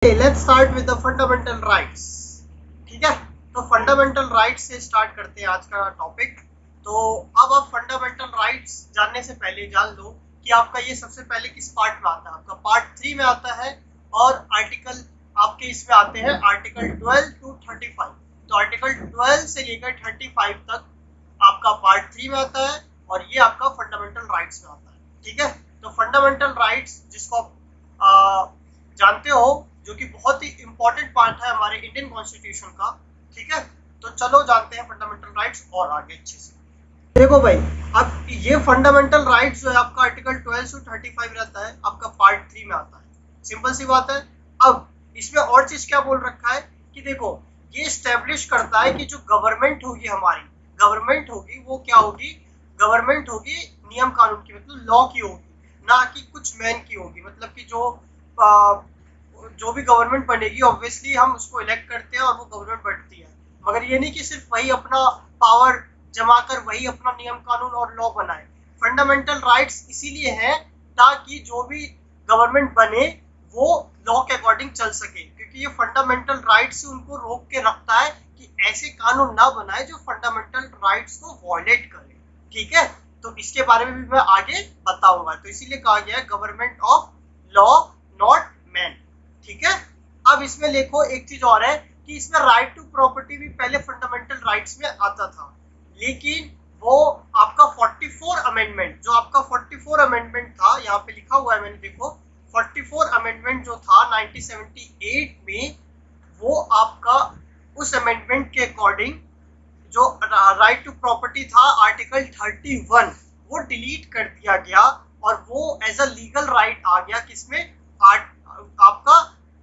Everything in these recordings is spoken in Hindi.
Let's start with the fundamental rights. ठीक है, तो फंडामेंटल राइट्स से स्टार्ट करते हैं आज का टॉपिक। तो अब आप फंडामेंटल राइट्स जानने से पहले जान लो कि आपका ये सबसे पहले किस पार्ट में आता है। आपका पार्ट 3 में आता है और आर्टिकल आपके इसमें आते हैं आर्टिकल 12 टू 35। तो आर्टिकल 12 से लेकर 35 तक आपका पार्ट 3 में आता है और ये आपका फंडामेंटल राइट्स में आता है। ठीक है, तो फंडामेंटल राइट्स जिसको आप जानते हो, जो कि बहुत ही इंपॉर्टेंट पार्ट है हमारे इंडियन कॉन्स्टिट्यूशन का। ठीक है, तो चलो जानते हैं फंडामेंटल राइट्स और आगे अच्छे से। देखो भाई, अब ये फंडामेंटल राइट्स जो है आपका आर्टिकल 12 से 35 रहता है, आपका पार्ट 3 में आता है। सिंपल सी बात है। अब इसमें और चीज क्या बोल रखा है कि देखो, ये स्टेब्लिश करता है कि जो गवर्नमेंट होगी हमारी, गवर्नमेंट होगी वो क्या होगी, गवर्नमेंट होगी नियम कानून की, मतलब लॉ की होगी, ना कि कुछ मैन की होगी। मतलब कि जो भी गवर्नमेंट बनेगी ऑब्वियसली हम उसको इलेक्ट करते हैं और वो गवर्नमेंट बनती है, मगर ये नहीं कि सिर्फ वही अपना पावर जमा कर वही अपना नियम कानून और लॉ बनाए। फंडामेंटल राइट्स इसीलिए है ताकि जो भी गवर्नमेंट बने वो लॉ के अकॉर्डिंग चल सके, क्योंकि ये फंडामेंटल राइट्स उनको रोक के रखता है कि ऐसे कानून ना बनाए जो फंडामेंटल राइट्स को वॉयलेट करे। ठीक है, तो इसके बारे में भी मैं आगे बताऊंगा। तो इसीलिए कहा गया है government of law not man. ठीक है, अब इसमें देखो एक चीज और है कि इसमें राइट टू प्रॉपर्टी भी पहले फंडामेंटल राइट्स में आता था, लेकिन वो आपका 44 अमेंडमेंट, जो आपका 44 अमेंडमेंट था, यहाँ पे लिखा हुआ है मैंने, देखो 44 अमेंडमेंट जो था 1978 में, वो आपका उस अमेंडमेंट के अकॉर्डिंग जो राइट टू प्रॉपर्टी था आर्टिकल 31 वो डिलीट कर दिया गया और वो एज अ लीगल राइट आ गया किसमें, आपका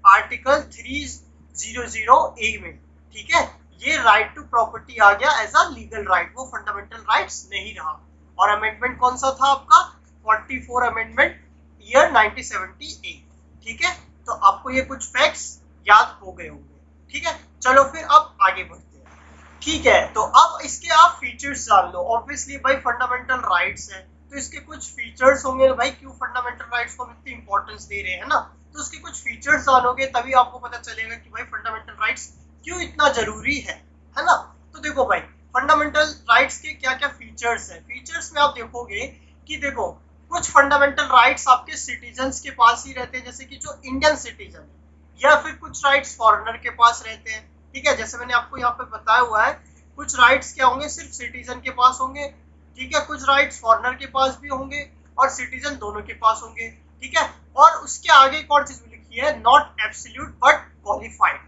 आर्टिकल 300 ए में। ठीक है, ये राइट टू प्रॉपर्टी आ गया एज अ लीगल राइट, वो फंडामेंटल राइट्स नहीं रहा। और अमेंडमेंट कौन सा था आपका, 44 अमेंडमेंट ईयर 1978। ठीक है, तो आपको ये कुछ फैक्ट्स याद हो गए होंगे। ठीक है, चलो फिर अब आगे बढ़ते हैं। ठीक है, तो अब इसके आप फीचर्स जान लो। ऑब्वियसली भाई फंडामेंटल राइट्स है तो इसके कुछ फीचर्स होंगे। भाई क्यों फंडामेंटल राइट्स को इतनी इंपॉर्टेंस दे रहे हैं ना, तो उसके कुछ फीचर्स जानोगे तभी आपको पता चलेगा कि भाई फंडामेंटल राइट्स क्यों इतना जरूरी है ना। तो देखो भाई, फंडामेंटल राइट्स के क्या क्या फीचर्स है। फीचर्स में आप देखोगे कि देखो, कुछ फंडामेंटल राइट्स आपके सिटीजन्स के पास ही रहते हैं, जैसे कि जो इंडियन सिटीजन है, या फिर कुछ राइट्स फॉरेनर के पास रहते हैं। ठीक है, जैसे मैंने आपको यहाँ पे बताया हुआ है, कुछ राइट्स क्या होंगे, सिर्फ सिटीजन के पास होंगे। ठीक है, कुछ राइट्स फॉरेनर के पास भी होंगे और सिटीजन दोनों के पास होंगे। ठीक है, और उसके आगे एक और चीज लिखी है, not absolute but qualified.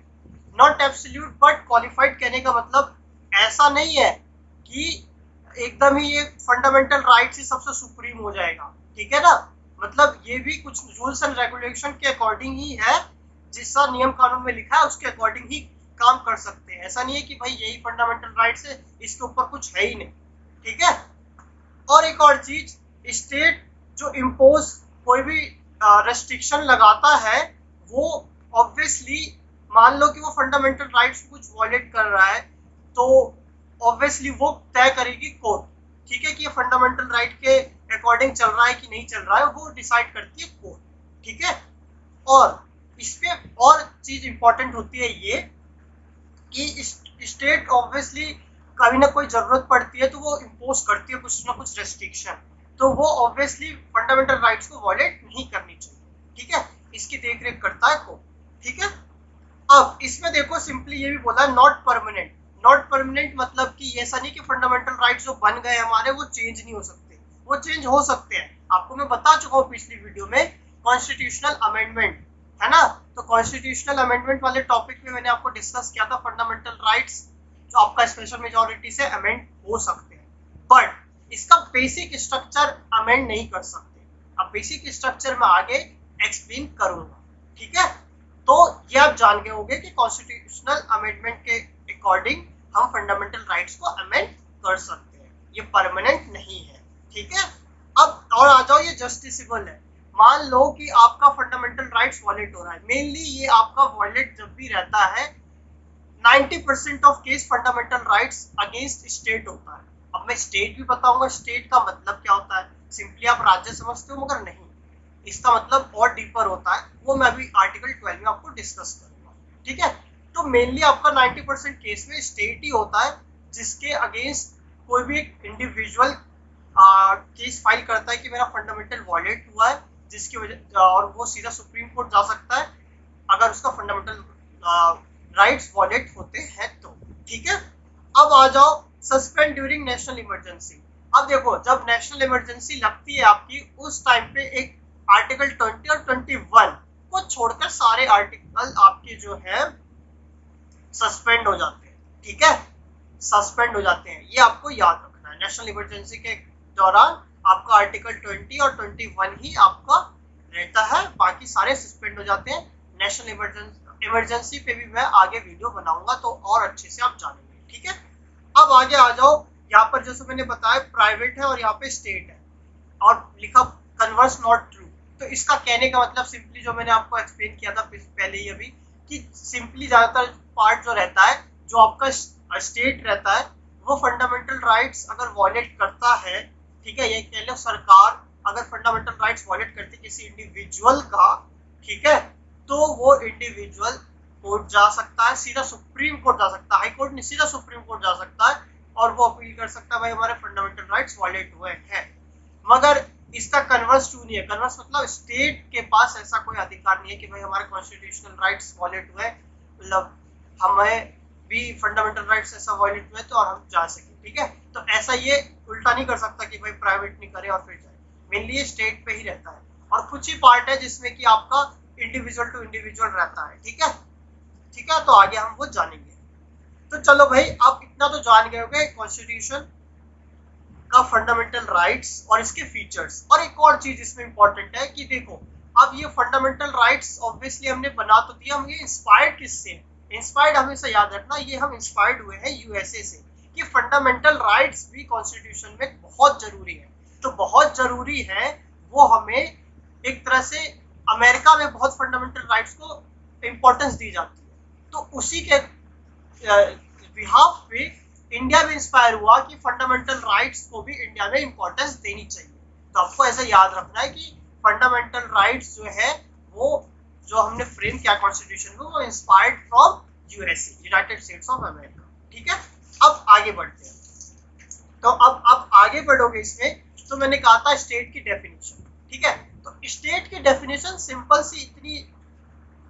Not absolute but qualified कहने का मतलब ऐसा नहीं है कि एकदम ही ये फंडामेंटल राइट्स ही सबसे सुप्रीम हो जाएगा। ठीक है ना, मतलब ये भी कुछ रूल्स एंड रेगुलेशन के अकॉर्डिंग ही है, जिसका नियम कानून में लिखा है उसके अकॉर्डिंग ही काम कर सकते हैं। ऐसा नहीं है कि भाई यही फंडामेंटल राइट्स है, इसके ऊपर कुछ है ही नहीं। ठीक है, और एक और चीज, स्टेट जो इम्पोज कोई भी रेस्ट्रिक्शन लगाता है, वो ऑब्वियसली मान लो कि वो फंडामेंटल राइट्स को कुछ वॉयलेट कर रहा है, तो ऑब्वियसली वो तय करेगी कोर्ट। ठीक है, कि ये फंडामेंटल राइट के अकॉर्डिंग चल रहा है कि नहीं चल रहा है, वो डिसाइड करती है कोर्ट। ठीक है, और इसपे और चीज इंपॉर्टेंट होती है ये कि स्टेट ऑब्वियसली कभी ना कोई जरूरत पड़ती है तो वो इम्पोज करती है कुछ ना कुछ रेस्ट्रिक्शन, तो वो ऑब्वियसली फंडामेंटल राइट्स को वॉयलेट नहीं करनी चाहिए। ठीक है, इसकी देखरेख करता है कोर्ट। ठीक है, अब इसमें देखो सिंपली ये भी बोला है नॉट परमानेंट। नॉट परमानेंट मतलब कि ऐसा नहीं कि फंडामेंटल राइट्स जो बन गए हमारे वो चेंज नहीं हो सकते, वो चेंज हो सकते हैं। आपको मैं बता चुका हूँ पिछली वीडियो में, कॉन्स्टिट्यूशनल अमेंडमेंट है ना, तो कॉन्स्टिट्यूशनल अमेंडमेंट वाले टॉपिक में मैंने आपको डिस्कस किया था फंडामेंटल राइट्स जो आपका स्पेशल मेजॉरिटी से अमेंड हो सकते हैं, बट इसका बेसिक स्ट्रक्चर अमेंड नहीं कर सकते। अब बेसिक स्ट्रक्चर में आगे एक्सप्लेन करूंगा। ठीक है, तो ये आप जान गए होंगे कि कॉन्स्टिट्यूशनल अमेंडमेंट के अकॉर्डिंग हम फंडामेंटल राइट्स को अमेंड कर सकते हैं, ये परमानेंट नहीं है। ठीक है, अब और आ जाओ, ये जस्टिसेबल है। मान लो कि आपका फंडामेंटल राइट्स वॉयलेट हो रहा है, मेनली ये आपका वॉयलेट जब भी रहता है 90% of case fundamental rights against state होता है। अब मैं स्टेट भी बताऊंगा, स्टेट का मतलब क्या होता है। सिंपली आप राज्य समझते हो, मगर नहीं, इसका मतलब और डीपर होता है, वो मैं अभी आर्टिकल 12 में आपको डिस्कस करूंगा। ठीक है, तो मेनली आपका 90% केस में स्टेट ही होता है जिसके अगेंस्ट कोई भी एक इंडिविजुअल केस फाइल करता है कि मेरा फंडामेंटल वॉयलेट हुआ है, जिसकी वजह, और वो सीधा सुप्रीम कोर्ट जा सकता है अगर उसका फंडामेंटल राइट्स वॉयलेट होते हैं तो। ठीक है, अब आ जाओ सस्पेंड ड्यूरिंग नेशनल इमरजेंसी। अब देखो, जब नेशनल इमरजेंसी लगती है आपकी, उस टाइम पे एक आर्टिकल 20 और 21 को छोड़कर सारे आर्टिकल आपके जो है सस्पेंड हो जाते हैं। ठीक है, सस्पेंड हो जाते हैं, ये आपको याद रखना है। नेशनल इमरजेंसी के दौरान आपका आर्टिकल 20 और 21 ही आपका रहता है, बाकी सारे सस्पेंड हो जाते हैं। नेशनल इमरजेंसी पे भी मैं आगे वीडियो बनाऊंगा तो और अच्छे से आप जानेंगे। ठीक है, अब आगे आ जाओ। यहाँ पर जैसे मैंने बताया प्राइवेट है और यहाँ पे स्टेट है और लिखा कन्वर्स नॉट ट्रू। तो इसका कहने का मतलब सिंपली जो मैंने आपको एक्सप्लेन किया था पहले ही अभी, कि सिंपली ज्यादातर पार्ट जो रहता है, जो आपका स्टेट रहता है, वो फंडामेंटल राइट्स अगर वॉयलेट करता है, ठीक है, ये कह लो सरकार अगर फंडामेंटल राइट्स वॉयलेट करती है किसी इंडिविजुअल का, ठीक है, तो वो इंडिविजुअल कोर्ट जा सकता है, सीधा सुप्रीम कोर्ट जा सकता है, हाई कोर्ट नहीं, सीधा सुप्रीम कोर्ट जा सकता है और वो अपील कर सकता है भाई हमारे फंडामेंटल राइट्स वॉयलेट हुए हैं। मगर इसका कन्वर्स ट्रू नहीं है। कन्वर्स मतलब स्टेट के पास ऐसा कोई अधिकार नहीं है कि भाई हमारे कॉन्स्टिट्यूशनल राइट्स वॉयलेट हुए, मतलब हमें भी फंडामेंटल राइट्स ऐसा वॉयलेट हुए तो और हम जा सके। ठीक है, तो ऐसा ये उल्टा नहीं कर सकता कि भाई प्राइवेट नहीं करे और फिर जाए, मेनली ये स्टेट पे ही रहता है। और कुछ ही पार्ट है जिसमें कि आपका इंडिविजुअल टू इंडिविजुअल रहता है। ठीक है, ठीक है, तो आगे हम वो जानेंगे। तो चलो भाई, आप इतना तो जान गए होंगे कॉन्स्टिट्यूशन का फंडामेंटल राइट्स और इसके फीचर्स। और एक और चीज इसमें इंपॉर्टेंट है कि देखो, अब ये फंडामेंटल राइट्स ऑब्वियसली हमने बना तो दिया, हम ये इंस्पायर्ड किससे? इंस्पायर्ड हमेशा याद रखना, ये हम इंस्पायर्ड हुए हैं यूएसए से, कि फंडामेंटल राइट्स भी कॉन्स्टिट्यूशन में बहुत जरूरी है। तो बहुत जरूरी है, वो हमें एक तरह से अमेरिका में बहुत फंडामेंटल राइट्स को इंपॉर्टेंस दी जाती है, तो उसी के बिहाफ पे इंडिया में इंस्पायर हुआ कि फंडामेंटल राइट्स को भी इंडिया में इंपॉर्टेंस देनी चाहिए। तो आपको ऐसा याद रखना है कि फंडामेंटल राइट्स जो है वो जो हमने फ्रेम किया कॉन्स्टिट्यूशन में, वो inspired from USA, United states of America. ठीक है, अब आगे बढ़ते हैं। तो अब आप आगे बढ़ोगे इसमें, तो मैंने कहा था स्टेट की डेफिनेशन। ठीक है, तो स्टेट की डेफिनेशन सिंपल सी, इतनी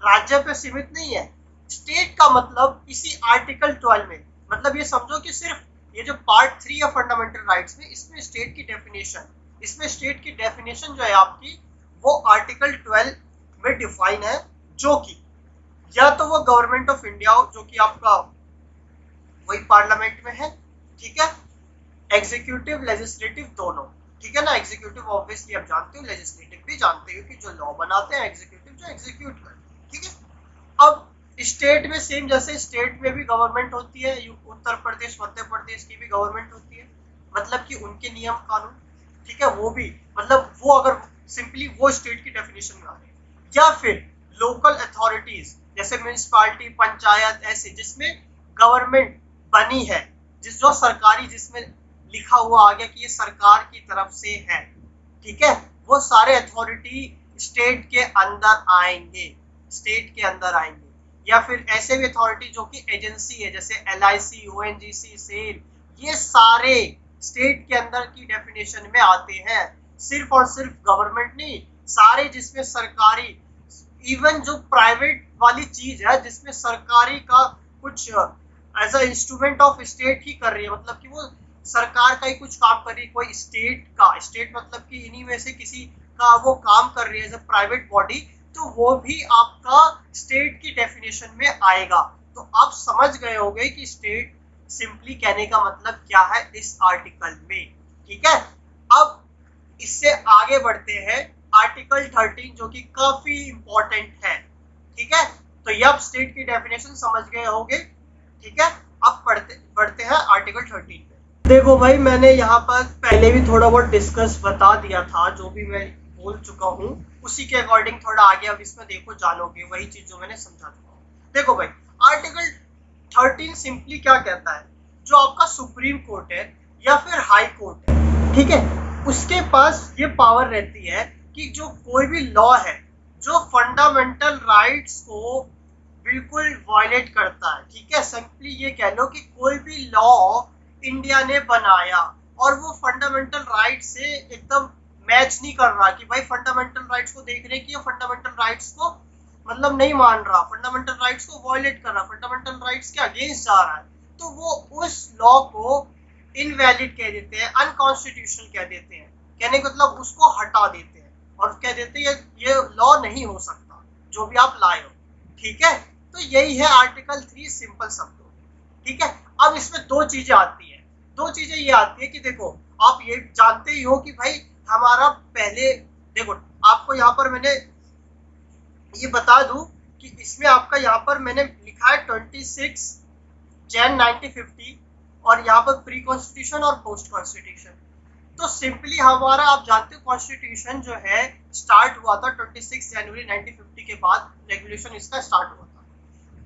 राज्य पे सीमित नहीं है। स्टेट का मतलब इसी आर्टिकल 12 में, मतलब ये समझो कि सिर्फ ये जो पार्ट 3 है फंडामेंटल राइट्स में, इसमें स्टेट की डेफिनेशन, इसमें स्टेट की डेफिनेशन जो है आपकी, वो आर्टिकल 12 में डिफाइन है, जो कि या तो वो गवर्नमेंट ऑफ इंडिया हो, जो कि आपका वही पार्लियामेंट में है, ठीक है, एग्जीक्यूटिव लेजिस्लेटिव दोनों। ठीक है ना, एग्जीक्यूटिव ऑब्वियसली आप जानते हो, लेजिस्लेटिव भी जानते हो कि जो लॉ बनाते हैं, एग्जीक्यूटिव जो एग्जीक्यूट करते हैं। ठीक है, अब स्टेट में सेम, जैसे स्टेट में भी गवर्नमेंट होती है, उत्तर प्रदेश मध्य प्रदेश की भी गवर्नमेंट होती है, मतलब कि उनके नियम कानून, ठीक है, वो भी, मतलब वो अगर सिंपली वो स्टेट की डेफिनेशन में आ रहे हैं। या फिर लोकल अथॉरिटीज, जैसे म्यूनिसिपालिटी, पंचायत, ऐसे जिसमें गवर्नमेंट बनी है, जो सरकारी, जिसमें लिखा हुआ आ गया कि ये सरकार की तरफ से है, ठीक है, वो सारे अथॉरिटी स्टेट के अंदर आएंगे, स्टेट के अंदर आएंगे। या फिर ऐसे भी अथॉरिटी जो कि एजेंसी है, जैसे LIC, ONGC, सेल, ये सारे स्टेट के अंदर की डेफिनेशन में आते हैं। सिर्फ और सिर्फ गवर्नमेंट नहीं, सारे जिसमें सरकारी, इवन जो प्राइवेट वाली चीज है जिसमें सरकारी का कुछ as a instrument of state ही कर रही है, मतलब कि वो सरकार का ही कुछ काम कर रही है, कोई स्टेट का, स्टेट मतलब कि इन्हीं में से किसी का वो काम कर रही है एज अ प्राइवेट बॉडी, तो वो भी आपका स्टेट की डेफिनेशन में आएगा। तो आप समझ गए होंगे कि स्टेट सिंपली कहने का मतलब क्या है इस आर्टिकल में। ठीक है, अब इससे आगे बढ़ते हैं आर्टिकल 13, जो कि काफी इंपॉर्टेंट है। ठीक है, तो ये आप स्टेट की डेफिनेशन समझ गए होंगे। ठीक है, अब बढ़ते हैं आर्टिकल 13 पे। देखो भाई, मैंने यहाँ पर पहले भी थोड़ा बहुत डिस्कस बता दिया था, जो भी मैं बोल चुका हूँ उसी के अकॉर्डिंग थोड़ा आगे अब इसमें देखो जानोगे वही चीज जो मैंने समझा चुका हूँ। देखो भाई, आर्टिकल 13 सिंपली क्या कहता है, जो आपका सुप्रीम कोर्ट है या फिर हाई कोर्ट है, ठीक है, उसके पास ये पावर रहती है कि जो कोई भी लॉ है जो फंडामेंटल राइट्स को बिल्कुल वायलेट करता है, ठीक है, सिंपली ये कह लो कि कोई भी लॉ इंडिया ने बनाया और वो फंडामेंटल राइट से एकदम मैच नहीं कर रहा, कि भाई फंडामेंटल राइट्स को देख रहे हैं कि ये फंडामेंटल राइट्स को मतलब नहीं मान रहा, फंडामेंटल राइट्स को वायलेट कर रहा, फंडामेंटल राइट्स के अगेंस्ट जा रहा है, तो वो उस लॉ को इनवैलिड कह देते हैं, अनकॉन्स्टिट्यूशनल कह देते हैं। कहने का मतलब उसको हटा देते हैं और कह देते हैं ये लॉ नहीं हो सकता जो भी आप लाए हो, ठीक है। तो यही है आर्टिकल 3 सिंपल शब्दों, ठीक है। अब इसमें दो चीजें आती है, दो चीजें ये आती है कि देखो आप ये जानते ही हो कि भाई हमारा पहले देखो आपको यहाँ पर मैंने ये बता दूं कि इसमें आपका यहाँ पर मैंने लिखा है 26 जैन 1950 और यहाँ पर प्री कॉन्स्टिट्यूशन और पोस्ट कॉन्स्टिट्यूशन। तो सिंपली हमारा आप जानते हो कॉन्स्टिट्यूशन जो है स्टार्ट हुआ था 26 जनवरी 1950 के बाद रेगुलेशन इसका स्टार्ट हुआ था।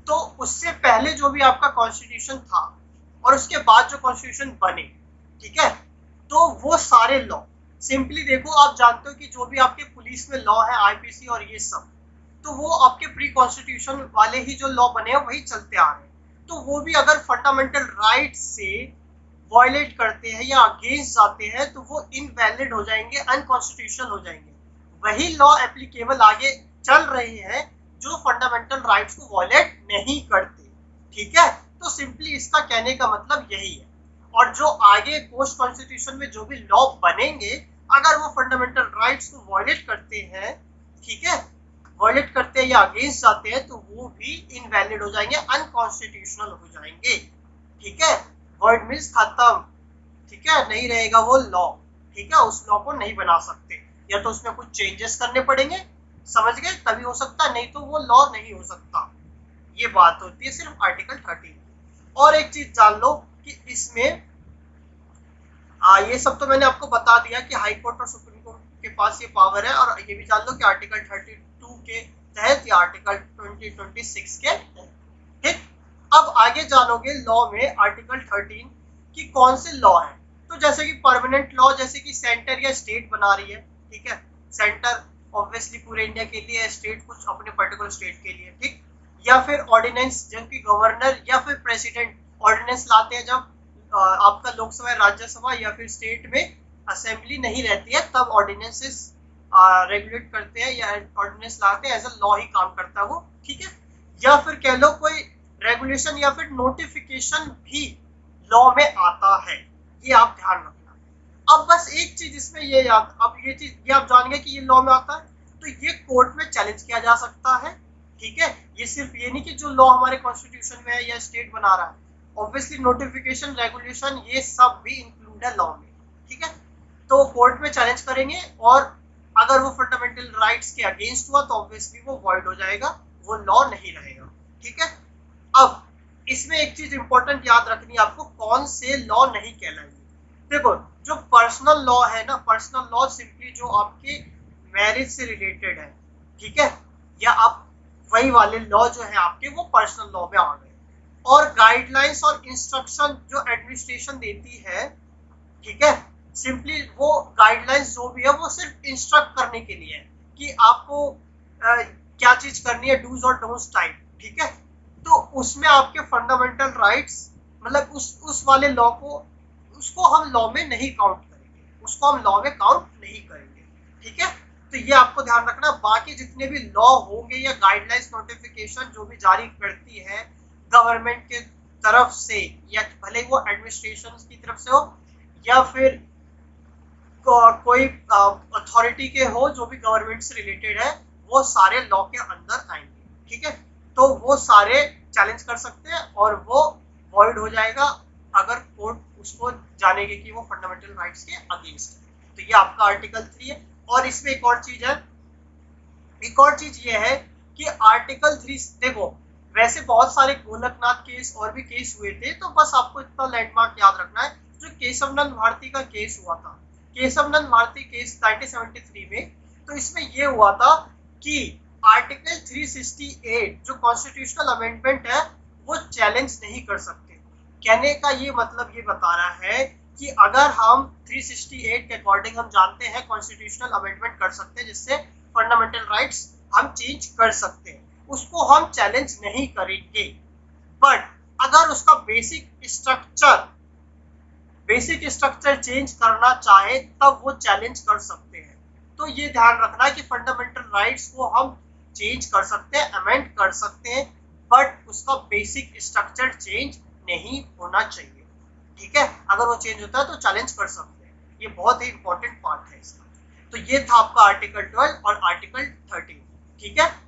तो उससे पहले जो भी आपका कॉन्स्टिट्यूशन था और उसके बाद जो कॉन्स्टिट्यूशन बने, ठीक है, तो वो सारे लॉ सिंपली देखो आप जानते हो कि जो भी आपके पुलिस में लॉ है आईपीसी और ये सब, तो वो आपके प्री कॉन्स्टिट्यूशन वाले ही जो लॉ बने हैं वही चलते आ रहे हैं। तो वो भी अगर फंडामेंटल राइट से वायलेट करते हैं या अगेंस्ट जाते हैं तो वो इनवैलिड हो जाएंगे, अनकॉन्स्टिट्यूशनल हो जाएंगे। वही लॉ एप्लीकेबल आगे चल रहे हैं जो फंडामेंटल राइट्स को वायलेट नहीं करते, ठीक है। तो सिंपली इसका कहने का मतलब यही है। और जो आगे पोस्ट कॉन्स्टिट्यूशन में जो भी लॉ बनेंगे अगर वो फंडामेंटल राइट्स को वायलेट करते हैं, ठीक है, वायलेट करते हैं या अगेंस्ट जाते हैं तो वो भी इनवैलिड हो जाएंगे, अनकॉन्स्टिट्यूशनल हो जाएंगे, ठीक है। वर्ड मीन्स खत्म, ठीक है, नहीं रहेगा वो लॉ, ठीक है, उस लॉ को नहीं बना सकते, या तो उसमें कुछ चेंजेस करने पड़ेंगे, समझ गए, तभी हो सकता, नहीं तो वो लॉ नहीं हो सकता। ये बात होती है सिर्फ आर्टिकल 13। और एक चीज जान लो कि इसमें ये सब तो मैंने आपको बता दिया कि हाई कोर्ट और सुप्रीम कोर्ट के पास ये पावर है, और ये भी जान लो कि आर्टिकल 32 के तहत या आर्टिकल 26 के तहत, ठीक। अब आगे जानोगे लॉ में आर्टिकल 13 कि कौन से लॉ है। तो जैसे कि परमानेंट लॉ, जैसे कि सेंटर या स्टेट बना रही है, ठीक है, सेंटर ऑब्वियसली पूरे इंडिया के लिए, स्टेट कुछ अपने पर्टिकुलर स्टेट के लिए, ठीक। या फिर ऑर्डिनेंस, जब कि गवर्नर या फिर प्रेसिडेंट ऑर्डिनेंस लाते हैं जब आपका लोकसभा राज्यसभा या फिर स्टेट में असेंबली नहीं रहती है तब ऑर्डिनेंसेस रेगुलेट करते हैं या ऑर्डिनेंस लाते हैं, एज अ लॉ ही काम करता है वो, ठीक है। या फिर कह लो कोई रेगुलेशन या फिर नोटिफिकेशन भी लॉ में आता है, ये आप ध्यान रखना। अब बस एक चीज इसमें ये याद, अब ये चीज ये आप जान गए कि ये लॉ में आता है तो ये कोर्ट में चैलेंज किया जा सकता है, ठीक है। ये सिर्फ ये नहीं कि जो लॉ हमारे कॉन्स्टिट्यूशन में है या स्टेट बना रहा है, ऑब्वियसली नोटिफिकेशन, रेगुलेशन, ये सब भी इंक्लूड है लॉ में, ठीक है। तो कोर्ट में चैलेंज करेंगे और अगर वो फंडामेंटल राइट्स के अगेंस्ट हुआ तो ऑब्वियसली वो वॉइड हो जाएगा, वो लॉ नहीं रहेगा, ठीक है। अब इसमें एक चीज इंपॉर्टेंट याद रखनी है आपको, कौन से लॉ नहीं कहलाएंगे। देखो जो पर्सनल लॉ है ना, पर्सनल लॉ सिंपली जो आपके मैरिज से रिलेटेड है, ठीक है, या आप वही वाले लॉ जो है आपके वो पर्सनल लॉ में आ गए। और गाइडलाइंस और इंस्ट्रक्शन जो एडमिनिस्ट्रेशन देती है, ठीक है, सिंपली वो गाइडलाइंस जो भी है वो सिर्फ इंस्ट्रक्ट करने के लिए है कि आपको क्या चीज करनी है, डूज और डोंट्स टाइप, ठीक है। तो उसमें आपके फंडामेंटल राइट्स मतलब उस वाले लॉ को, उसको हम लॉ में नहीं काउंट करेंगे, उसको हम लॉ में काउंट नहीं करेंगे, ठीक है। तो ये आपको ध्यान रखना। बाकी जितने भी लॉ होंगे या गाइडलाइंस नोटिफिकेशन जो भी जारी करती है गवर्नमेंट के तरफ से, या भले वो एडमिनिस्ट्रेशन की तरफ से हो या फिर कोई अथॉरिटी के हो जो भी गवर्नमेंट से रिलेटेड है, वो सारे लॉ के अंदर आएंगे, ठीक है। तो वो सारे चैलेंज कर सकते हैं और वो वॉइड हो जाएगा अगर कोर्ट उसको जानेगी कि वो फंडामेंटल राइट्स के अगेंस्ट है। तो ये आपका आर्टिकल 3 है। और इसमें एक और चीज है, एक और चीज ये है कि आर्टिकल 3 देखो वैसे बहुत सारे गोलकनाथ केस और भी केस हुए थे, तो बस आपको इतना लैंडमार्क याद रखना है। जो केशवनंद भारती का केस हुआ था, केशवनंद भारती केस 1973 में, तो इसमें ये हुआ था कि आर्टिकल 368 जो कॉन्स्टिट्यूशनल अमेंडमेंट है वो चैलेंज नहीं कर सकते। कहने का ये मतलब ये बता रहा है कि अगर हम 368 के अकॉर्डिंग हम जानते हैं कॉन्स्टिट्यूशनल अमेंडमेंट कर सकते हैं जिससे फंडामेंटल राइट्स हम चेंज कर सकते हैं, उसको हम चैलेंज नहीं करेंगे। बट अगर उसका बेसिक स्ट्रक्चर चेंज करना चाहे तब वो चैलेंज कर सकते हैं। तो ये ध्यान रखना है कि फंडामेंटल राइट्स को हम चेंज कर सकते हैं, अमेंड कर सकते हैं, बट उसका बेसिक स्ट्रक्चर चेंज नहीं होना चाहिए। ठीक है, अगर वो चेंज होता है तो चैलेंज कर सकते हैं, ये बहुत ही इंपॉर्टेंट पार्ट है इसका। तो ये था आपका आर्टिकल 12 और आर्टिकल 13। ठीक है।